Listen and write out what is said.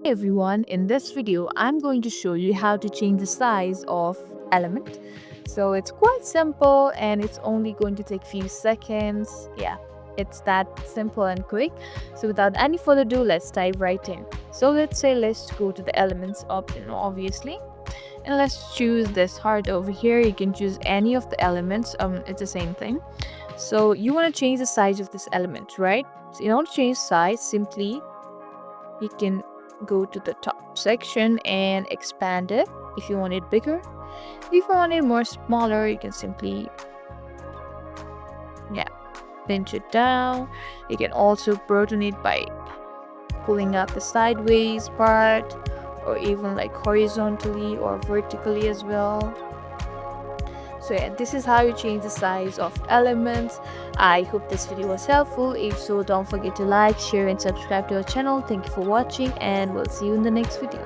Hey everyone, in this video I'm going to show you how to change the size of element. So it's quite simple and it's only going to take few seconds. Yeah, it's that simple and quick. So without any further ado, let's dive right in. So let's go to the elements option obviously. And let's choose this heart over here. You can choose any of the elements. It's the same thing. So you want to change the size of this element, right? So in order to change size, simply you can go to the top section and expand it if you want it bigger. If you want it more smaller, you can simply, yeah, pinch it down. You can also broaden it by pulling up the sideways part, or even like horizontally or vertically as well. So yeah, this is how you change the size of elements. I hope this video was helpful. If so, don't forget to like, share and subscribe to our channel. Thank you for watching and we'll see you in the next video.